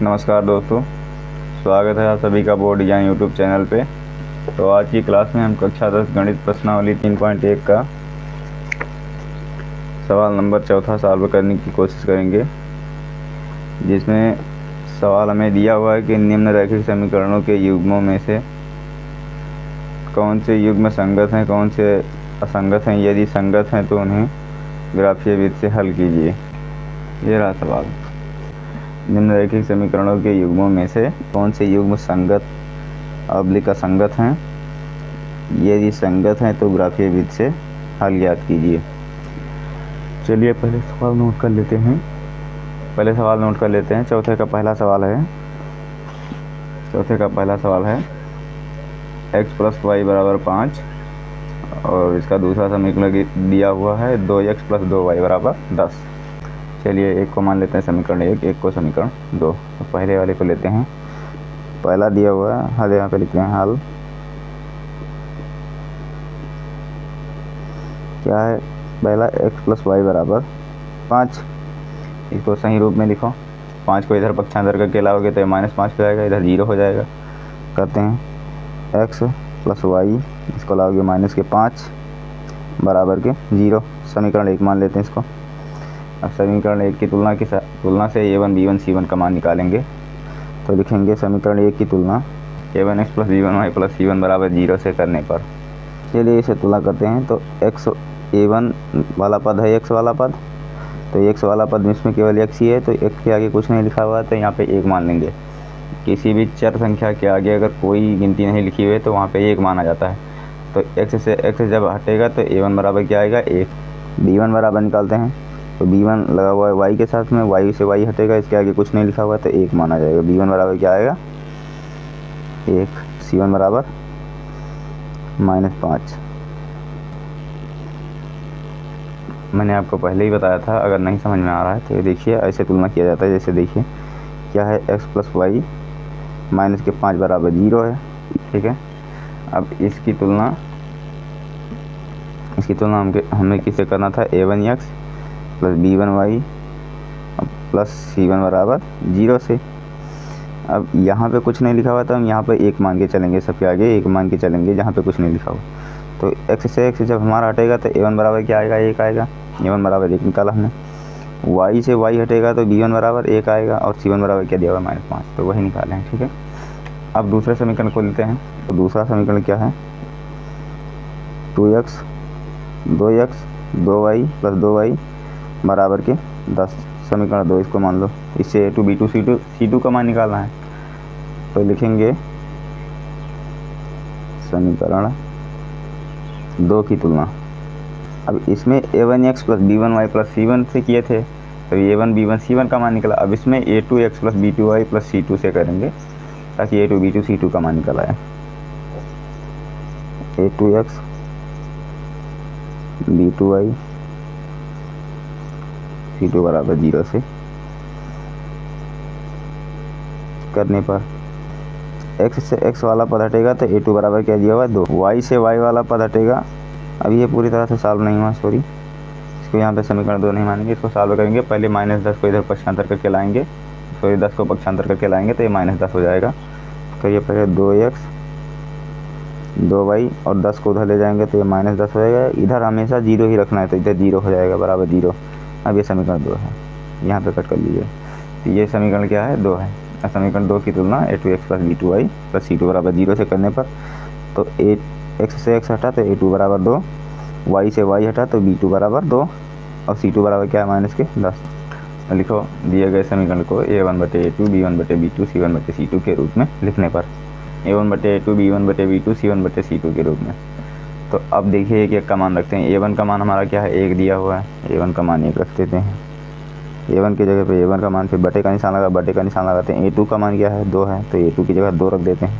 नमस्कार दोस्तों, स्वागत है आप सभी का बोर्ड डिजाइन यूट्यूब चैनल पे। तो आज की क्लास में हम कक्षा 10 गणित प्रश्नावली 3.1 का सवाल नंबर 4 सॉल्व करने की कोशिश करेंगे, जिसमें सवाल हमें दिया हुआ है कि निम्नलिखित समीकरणों के युग्मों में से कौन से युग्म संगत हैं, कौन से असंगत हैं। यदि संगत हैं तो उन्हें ग्राफीय विधि से हल कीजिए। ये रहा सवाल। निम्नलिखित समीकरणों के युग्मों में से कौन से युग्म संगत अवलिक असंगत हैं। यदि संगत हैं तो ग्राफीय विधि से हल ज्ञात कीजिए। चलिए पहले सवाल नोट कर लेते हैं। चौथे का पहला सवाल है x प्लस वाई बराबर 5 और इसका दूसरा समीकरण दिया हुआ है 2x प्लस 2y बराबर 10। चलिए एक को मान लेते हैं समीकरण एक को समीकरण 2। तो पहले वाले को लेते हैं। पहला दिया हुआ है हल, यहाँ पे लिखते हैं हल। क्या है पहला, x प्लस वाई बराबर 5। इसको सही रूप में लिखो। 5 को इधर पक्षांतर करके लाओगे तो -5 हो जाएगा, इधर 0 हो जाएगा। करते हैं x प्लस वाई, इसको लाओगे -5 बराबर के 0। समीकरण 1 मान लेते हैं इसको। अब समीकरण 1 की तुलना से a1 b1 c1 का मान निकालेंगे। तो लिखेंगे समीकरण 1 की तुलना a1x plus b1y plus c1 बराबर 0 से करने पर। चलिए इसे तुलना करते हैं। तो x a1 वाला पद है x वाला पद, तो x वाला पद में इसमें केवल x ही है, तो x के आगे कुछ नहीं लिखा हुआ है, तो यहाँ पे 1 मान लेंगे। किसी भी चर संख्या के आगे अगर कोई गिनती नहीं लिखी हुई है तो वहाँ पे 1 माना जाता है। तो x से x जब हटेगा तो a1 बराबर क्या आएगा 1। b1 बराबर निकालते हैं। तो b1 लगा हुआ है y के साथ में, y से y हटेगा, इसके आगे कुछ नहीं लिखा हुआ है तो 1 माना जाएगा। b1 बराबर क्या आएगा 1। c1 बराबर -5। मैंने आपको पहले ही बताया था, अगर नहीं समझ में आ रहा है तो ये देखिए ऐसे तुलना किया जाता है। जैसे देखिए क्या है x प्लस वाई -5 बराबर 0 है, ठीक है। अब इसकी तुलना हमें किससे करना था, a1x plus b1y plus c1 बराबर 0 से। अब यहाँ पे कुछ नहीं लिखा हुआ तो हम यहाँ पे 1 मान के चलेंगे, सबके आगे 1 मान के चलेंगे जहाँ पे कुछ नहीं लिखा हुआ। तो x से x जब हमारा हटेगा तो a1 बराबर क्या आएगा 1 आएगा। a1 बराबर 1 निकाला हमने। y से y हटेगा तो b1 बराबर 1 आएगा और c1 बराबर क्या दिया हुआ -5, तो वही निकाले हैं, ठीक है। अब दूसरे समीकरण को लेते हैं। तो दूसरा समीकरण क्या है 2x 2y प्लस 2y बराबर के 10। समीकरण 2 इसको मान लो। इससे a2 b2 c2 का मान निकालना है। तो लिखेंगे समीकरण 2 की तुलना। अब इसमें a1x plus b1y plus c1 से किए थे तो a1 b1 c1 का मान निकला। अब इसमें a2x plus b2y plus c2 से करेंगे ताकि a2 b2 c2 का मान निकल आए। a2x b2y c2 बराबर 0 से करने पर x से x वाला पद हटेगा तो a2 बराबर क्या दिया हुआ है 2। y से y वाला पद हटेगा। अब ये पूरी तरह से सॉल्व नहीं हुआ, सॉरी, इसको यहाँ पे समीकरण 2 नहीं मानेंगे, इसको सॉल्व करेंगे। पहले -10 को इधर पक्षांतर करके लाएंगे, सॉरी 10 को पक्षांतर करके लाएंगे तो ये -10 हो जाएगा। तो ये पहले 2x 2y और 10 को उधर ले जाएंगे तो ये -10 हो जाएगा। इधर हमेशा 0 ही रखना है तो इधर 0 हो जाएगा बराबर 0। अब ये समीकरण 2 है, यहाँ पे कट कर लीजिए। तो ये समीकरण क्या है 2 है। समीकरण 2 की तुलना a2x plus b2y plus c2 बराबर 0 से करने पर। तो x से x हटा तो a2 बराबर 2, y से y हटा तो b2 बराबर 2 और c2 बराबर क्या है -10। लिखो दिए गए समीकरण को a1/a2 b1/b2 c1/c2 के रूप में लिखने पर। a1/a2 b1/b2 c1/c2 के रूप में। तो अब देखिए एक का मान रखते हैं। a1 का मान हमारा क्या है 1 दिया हुआ है, a1 का मान 1 रख देते हैं। a1 की जगह पे a1 का मान, फिर बटे का निशान लगाते हैं। a2 का मान क्या है 2 है तो a2 की जगह 2 रख देते हैं।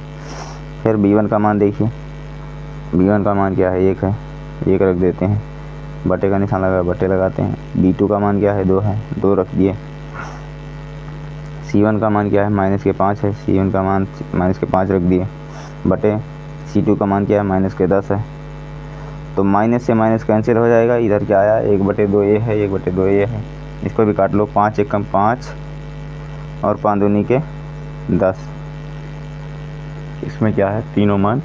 फिर b1 का मान देखिए, b1 का मान क्या है 1 है, 1 रख देते हैं। बटे का निशान लगा, बटे लगाते हैं। b2 का मान क्या है 2 है, 2 रख दिए। c1 का मान क्या है -5 है, c1 का मान -5 रख दिए। बटे c2 का मान क्या है -10 है। तो माइनस से माइनस कैंसिल हो जाएगा। इधर क्या आया 1/2 a है, 1/2 a है। इसको भी काट लो। 5 एकम 5 और 5 दूनी के 10। इसमें क्या है, तीनों मान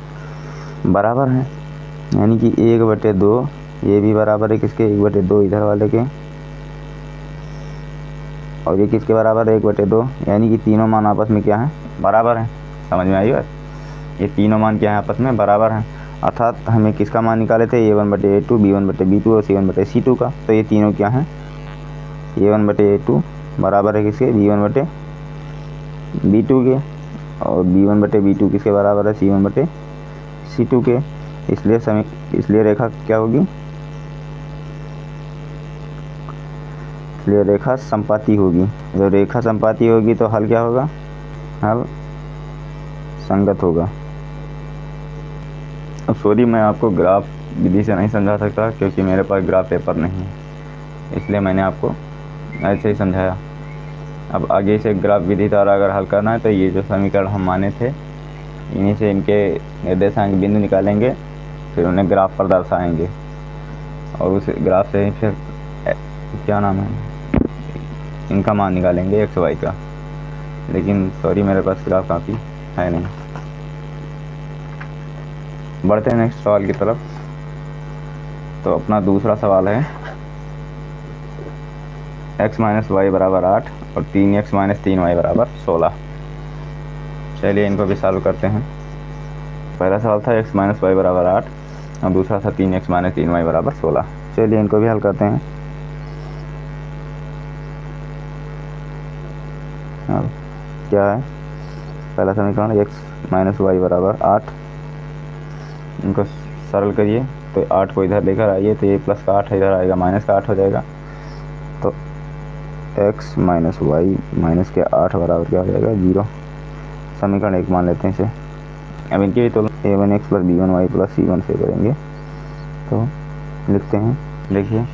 बराबर हैं, यानी कि 1/2 ये भी बराबर है किसके, 1/2 इधर वाले के, और ये किसके बराबर है, 1/2, यानी कि तीनों मान आपस में क्या है, बराबर हैं। समझ में आई बात, ये तीनों मान क्या है, आपस में बराबर हैं। अर्थात हमें किसका मान निकाले थे, A1/A2, B1/B2 और C1/C2 का। तो ये तीनों क्या हैं, A1/A2 बराबर है किसके, B1/B2 के, और B1/B2 किसके बराबर है, C1/C2 के। इसलिए रेखा क्या होगी, इसलिए रेखा संपाती होगी। जब रेखा संपाती होगी तो हल क्या होगा, हल संगत होगा। अब सॉरी, मैं आपको ग्राफ विधि से नहीं समझा सकता क्योंकि मेरे पास ग्राफ पेपर नहीं है, इसलिए मैंने आपको ऐसे ही समझाया। अब आगे से ग्राफ विधि द्वारा अगर हल करना है तो ये जो समीकरण हम माने थे, इन्हीं से इनके निर्देशांक बिंदु निकालेंगे, फिर उन्हें ग्राफ पर दर्शाएंगे, और उस ग्राफ से फिर क्या नाम है, इनका मान निकालेंगे एक्स वाई का। लेकिन सॉरी, मेरे पास ग्राफ काफ़ी है नहीं। बढ़ते हैं नेक्स्ट सवाल की तरफ। तो अपना दूसरा सवाल है x - y बराबर 8 और 3x - 3y बराबर 16। चलिए इनको भी सॉल्व करते हैं। पहला सवाल था x - y बराबर 8 और दूसरा था 3x - 3y बराबर 16। चलिए इनको भी हल करते हैं। अब क्या है, पहला समीकरण x - y बराबर 8, इनको सरल करिए तो 8 को इधर लेकर आइए तो ये प्लस का 8 इधर आएगा, माइनस का 8 हो जाएगा। तो x - y माइनस के 8 बराबर क्या हो जाएगा, 0। समीकरण 1 मान लेते हैं इसे। अब इनकी भी तुलना a1x + b1y + c1 से करेंगे। तो लिखते हैं, देखिए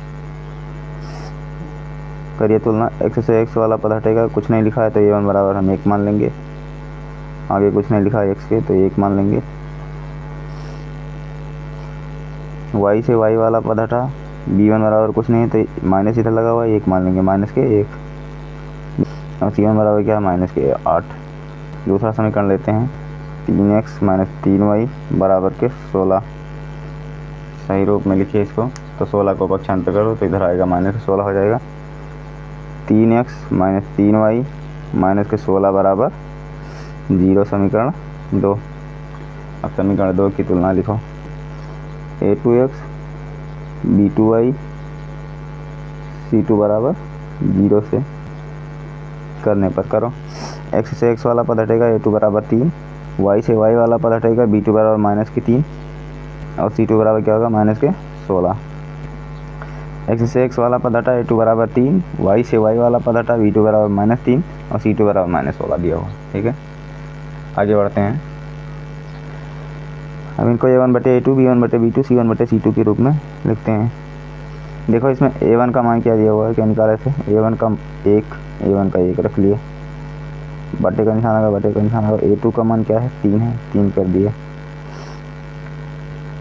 करिए तुलना। x से x वाला पद हटेगा, कुछ नहीं लिखा है तो a1 बराबर हम 1 मान लेंगे। आगे कुछ नहीं लिखा है x के तो 1 मान लेंगे। y से y वाला पद हटा, b1 बराबर कुछ नहीं है तो माइनस इधर लगा हुआ है, 1 मान लेंगे, -1। और c1 बराबर क्या है, -8। दूसरा समीकरण लेते हैं, 3x - 3y बराबर के 16। सही रूप में लिखिए इसको। तो 16 को पक्षांतर करो तो इधर आएगा -16 हो जाएगा। 3x - 3y -16 बराबर 0। समीकरण 2। अब समीकरण 2 की तुलना लिखो। a2x b2y c2 बराबर 0 से करने पर करो। x से x वाला पद हटेगा, a2 बराबर 3, y से y वाला पद हटेगा, b2 बराबर -3 और c2 बराबर क्या होगा, -16। x से x वाला पद हटा, a2 बराबर 3, y से y वाला पद हटा, b2 बराबर -3 और c2 बराबर -16 दिया हुआ। ठीक है, आगे बढ़ते हैं। अब इनको a1/a2 b1/b2 c1/c2 के रूप में लिखते हैं। देखो इसमें a1 का मान क्या दिया हुआ है, क्या निकाले थे, a1 का 1 रख लिए, बटे का निशान आएगा, बटे का निशान आएगा। a2 का मान क्या है, 3 है, 3 कर दिए।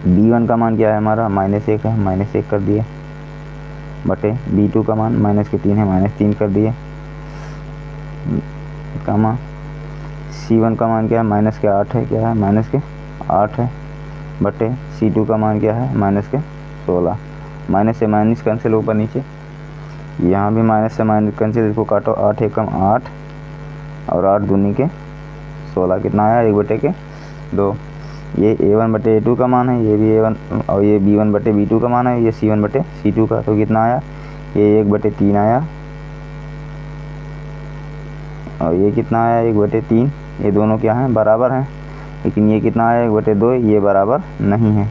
b1 का मान क्या है हमारा, -1 है, -1 कर दिए, बटे b2 का मान -3 है, -3 कर दिए, कामा c1 का मान क्या है, -8 है, क्या है, -8 है, बटे c2 का मान क्या है, -16। माइनस से माइनस कैंसिल ऊपर नीचे, यहाँ भी माइनस से माइनस कैंसिल, इसको काटो, 8 एकम 8 और 8 दूनी के 16, कितना आया, 1/2। ये a1/a2 का मान है, ये भी a1, और ये b1/b2 का मान है, ये c1/c2 का। तो कितना आया, ये 1/3 आया और ये कितना आया, 1/3। ये दोनों क्या हैं, बराबर हैं। लेकिन ये कितना आया, 1/2, ये बराबर नहीं है।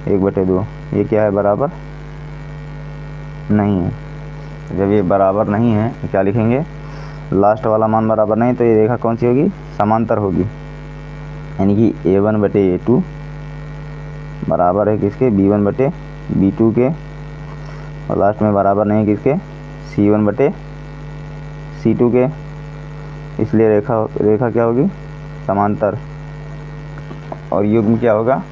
1/2 ये क्या है, बराबर नहीं है। जब ये बराबर नहीं है तो क्या लिखेंगे, लास्ट वाला मान बराबर नहीं, तो ये रेखा कौन सी होगी, समांतर होगी। यानी कि a1/a2 बराबर है किसके, b1/b2 के, और लास्ट में बराबर नहीं है किसके, c1/c2 के। इसलिए रेखा क्या होगी, समांतर। और युग्म क्या होगा,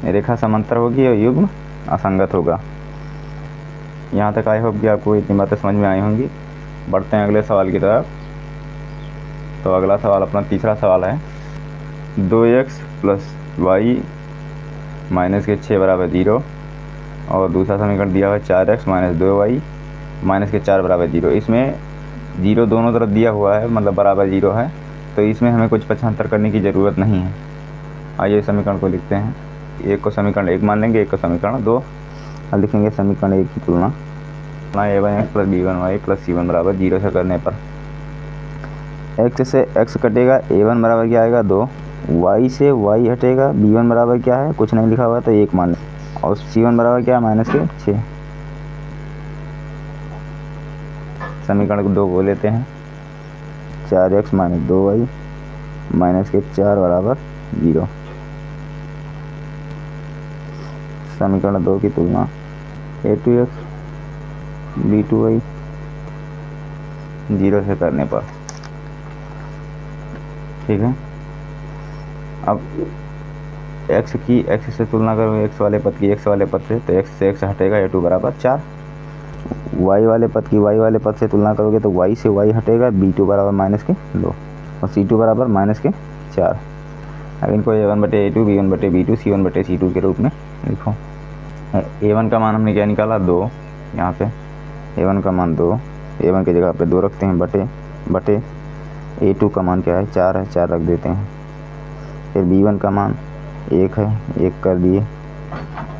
रेखा समांतर होगी और युग्म असंगत होगा। यहाँ तक आई होप कि आपको इतनी बातें समझ में आई होंगी। बढ़ते हैं अगले सवाल की तरफ। तो अगला सवाल अपना तीसरा सवाल है 2x प्लस वाई माइनस के 6 बराबर 0 और दूसरा समीकरण दिया हुआ है 4x माइनस 2y माइनस के 4 बराबर 0। इसमें 0 दोनों तरफ दिया हुआ है, मतलब बराबर 0 है, तो इसमें हमें कुछ पक्षांतर करने की ज़रूरत नहीं है। आइए समीकरण को लिखते हैं। एक को समीकरण 1 मान लेंगे, एक को समीकरण 2। अब लिखेंगे समीकरण 1 की तुलना a1x plus b1y plus c1 बराबर 0 से करने पर x से x कटेगा, a1 बराबर क्या आएगा 2, y से y हटेगा, b1 बराबर क्या है कुछ नहीं लिखा हुआ है तो 1 मान लें, और c1 बराबर क्या है माइनस के 6। समीकरण 2 को लेते हैं 4x माइनस 2y माइनस के 4 बराबर 0। समीकरण 2 की तुलना a2x b2y 0 से करने पर, ठीक है। अब x की x से तुलना करूँ x वाले पद की x वाले पद से, तो x से x हटेगा, a2 बराबर 4। y वाले पद की y वाले पद से तुलना करोगे तो y से y हटेगा, b2 बराबर माइनस के 2 और c2 बराबर माइनस के 4। अब इनको a1 बटे a2 b1 बटे b2 c1 बटे c2 के रूप में लिखो। a1 का मान हमने क्या निकाला 2, यहाँ पे a1 का मान 2, a1 की जगह पे 2 रखते हैं, बटे a2 का मान क्या है 4 है, 4 रख देते हैं। फिर b1 का मान 1 है, 1 कर दिए,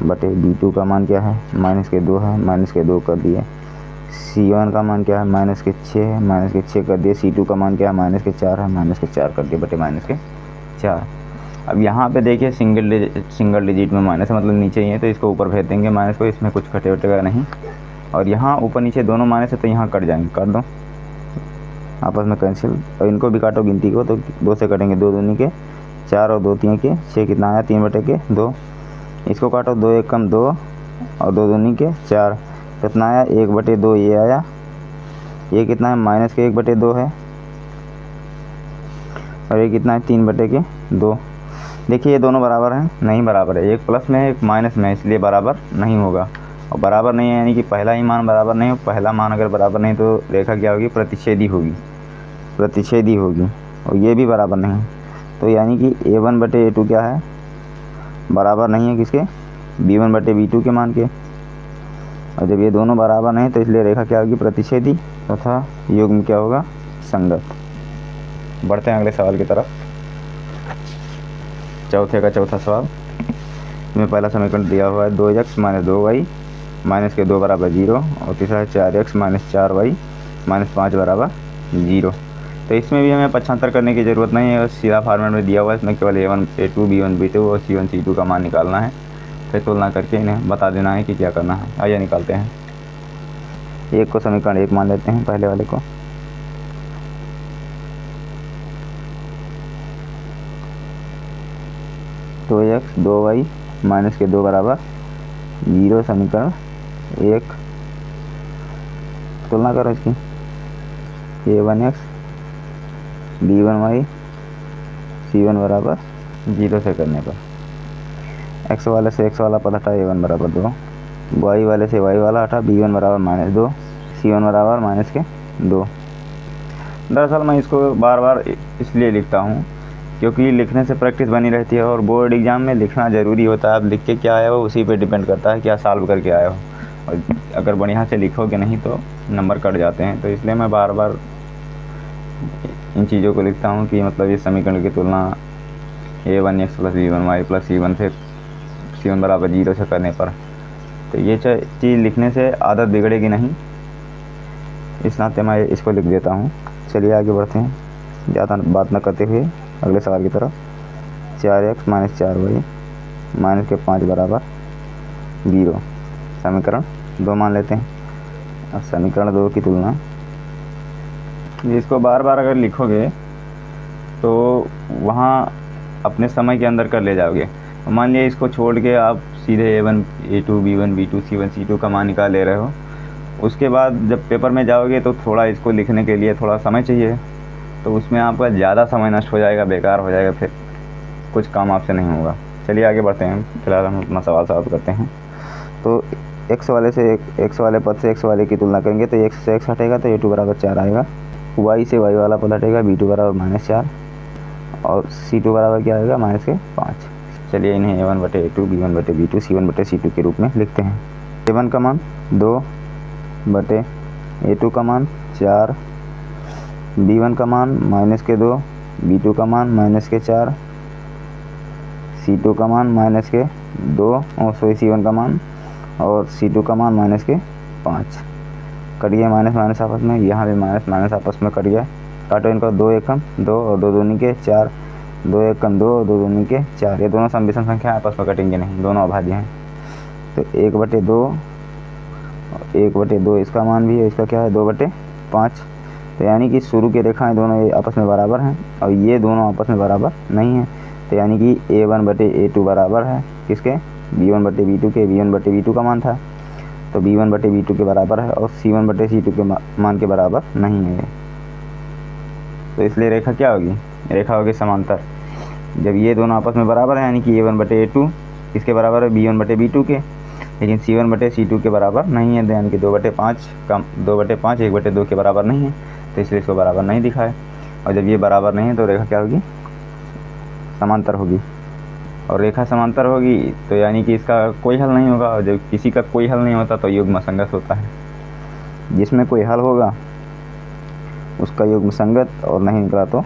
बटे b2 का मान क्या है माइनस के 2 है, माइनस के 2 कर दिए। c1 का मान क्या है माइनस के 6 है, माइनस के 6 कर दिए। c2 का मान क्या है माइनस के 4 है, माइनस के 4 कर दिए, बटे माइनस के 4। अब यहाँ पे देखिए सिंगल डिजिट में माइनस है, मतलब नीचे ही है, तो इसको ऊपर भेज देंगे माइनस को, इसमें कुछ कटे वटेगा नहीं। और यहाँ ऊपर नीचे दोनों माइनस है तो यहाँ कट जाएंगे, काट दो आपस में कैंसिल। और इनको भी काटो गिनती को, तो 2 से कटेंगे, 2 दूनी के 4 और 2 3 के 6, कितना आया 3 बटे के 2। इसको काटो, 2 1 कम 2 और 2 दूनी के 4, कितना आया 1 बटे 2 ये आया। ये कितना है माइनस के 1 बटे 2 है, और ये कितना है 3 बटे के 2। देखिए ये दोनों बराबर हैं, नहीं बराबर है, एक प्लस में है एक माइनस में, इसलिए बराबर नहीं होगा। और बराबर नहीं है यानी कि पहला ही मान बराबर नहीं हो, पहला मान अगर बराबर नहीं तो रेखा क्या होगी प्रतिच्छेदी होगी, और ये भी बराबर नहीं। तो यानी कि a1 बटे a2 क्या है बराबर नहीं है किसके, b1 बटे b2 के मान के। और जब ये दोनों बराबर नहीं तो इसलिए रेखा क्या होगी प्रतिच्छेदी तथा युग्म क्या होगा संगत। बढ़ते हैं अगले सवाल की तरफ। चौथे का चौथा सवाल इसमें पहला समीकरण दिया हुआ है 2x माइनस 2y माइनस के 2 बराबर 0 और तीसरा है 4x माइनस 4y माइनस 5 बराबर 0। तो इसमें भी हमें पक्षांतर करने की ज़रूरत नहीं है, सीधा फॉर्मेट में दिया हुआ है। इसमें केवल a1 a2 b1 b2 और c1 c2 का मान निकालना है, फिर तुलना करके इन्हें बता देना है कि क्या करना है। आइए निकालते हैं। एक को समीकरण 1 मान लेते हैं, पहले वाले को। तो x 2y माइनस के 2 बराबर 0 समीकरण 1। तुलना करो इसकी, a1x b1y c1 बराबर 0 से करने पर x वाले से x वाला पद हटा, a1 बराबर 2, y वाले से y वाला हटा, b1 बराबर माइनस 2, c1 बराबर माइनस के 2। दरअसल मैं इसको बार बार इसलिए लिखता हूँ क्योंकि लिखने से प्रैक्टिस बनी रहती है, और बोर्ड एग्ज़ाम में लिखना ज़रूरी होता है। आप लिख के क्या आए हो उसी पे डिपेंड करता है क्या सॉल्व करके आए हो, और अगर बढ़िया से लिखोगे नहीं तो नंबर कट जाते हैं। तो इसलिए मैं बार बार इन चीज़ों को लिखता हूँ कि मतलब इस समीकरण की तुलना a1x plus b1y plus c1 से c1 बराबर 0 से करने पर। तो ये चीज़ लिखने से आदत बिगड़ेगी नहीं, इस नाते मैं इसको लिख देता हूँ। चलिए आगे बढ़ते हैं, ज़्यादा बात न करते हुए अगले सवाल की तरफ। 4x माइनस 4y माइनस के 5 बराबर 0 समीकरण 2 मान लेते हैं। अब समीकरण 2 की तुलना, इसको बार बार अगर लिखोगे तो वहाँ अपने समय के अंदर कर ले जाओगे। मान लिया इसको छोड़ के आप सीधे a1 a2 b1 b2 c1 c2 का मान निकाल ले रहे हो, उसके बाद जब पेपर में जाओगे तो थोड़ा इसको लिखने के लिए थोड़ा समय चाहिए, तो उसमें आपका ज़्यादा समय नष्ट हो जाएगा, बेकार हो जाएगा, फिर कुछ काम आपसे नहीं होगा। चलिए आगे बढ़ते हैं, फिलहाल हम अपना सवाल सॉल्व करते हैं। तो एक्स वाले से एक्स वाले पद से एक्स वाले की तुलना करेंगे तो एक्स से एक्स हटेगा तो a2 बराबर 4 आएगा। वाई से वाई वाला पद हटेगा, b2 बराबर -4 और c2 बराबर क्या आएगा -5। चलिए इन्हें a1/a2 b1/b2 c1/c2 के रूप में लिखते हैं। a1 का मान 2/a2 का मान 4, b1 का मान -2, b2 का मान -4, c2 का मान -2 और c1 का मान और c2 का मान -5। कट गया माइनस माइनस आपस में, यहाँ भी माइनस माइनस आपस में कट गया। काटो इनको, 2 एकम 2 और 2 दूनी के 4, 2 एकम 2 और 2 दूनी के 4। ये दोनों सम विषम संख्या आपस में कटेंगे नहीं, दोनों अभाज्य हैं। तो 1/2 इसका मान भी है, इसका क्या है 2/5। तो यानी कि शुरू की रेखाएं दोनों ये आपस में बराबर हैं और ये दोनों आपस में बराबर नहीं हैं। तो यानी कि a1/a2 बराबर है किसके, b1/b2 के। b1/b2 का मान था तो b1/b2 के बराबर है और c1/c2 के मान के बराबर नहीं है। तो इसलिए रेखा क्या होगी, रेखा होगी समांतर। जब ये दोनों आपस में बराबर है यानी कि a1/a2 किसके बराबर है, b1/b2 के, लेकिन c1/c2 के बराबर नहीं है। यानी कि 2/5 कम 2/5 1/2 के बराबर नहीं है, तो इसलिए इसको बराबर नहीं दिखा है। और जब ये बराबर नहीं है तो रेखा क्या होगी, समांतर होगी। और रेखा समांतर होगी तो यानी कि इसका कोई हल नहीं होगा। और जब किसी का कोई हल नहीं होता तो युग्म संगत होता है। जिसमें कोई हल होगा उसका युग्म संगत और नहीं निकला तो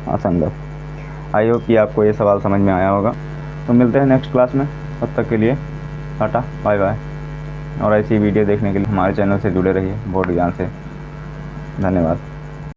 असंगत। आई होप कि आपको ये सवाल समझ में आया होगा। तो मिलते हैं नेक्स्ट क्लास में, तब तक के लिए टाटा बाय बाय। और ऐसी वीडियो देखने के लिए हमारे चैनल से जुड़े रहिए बोर्ड ज्ञान से। धन्यवाद।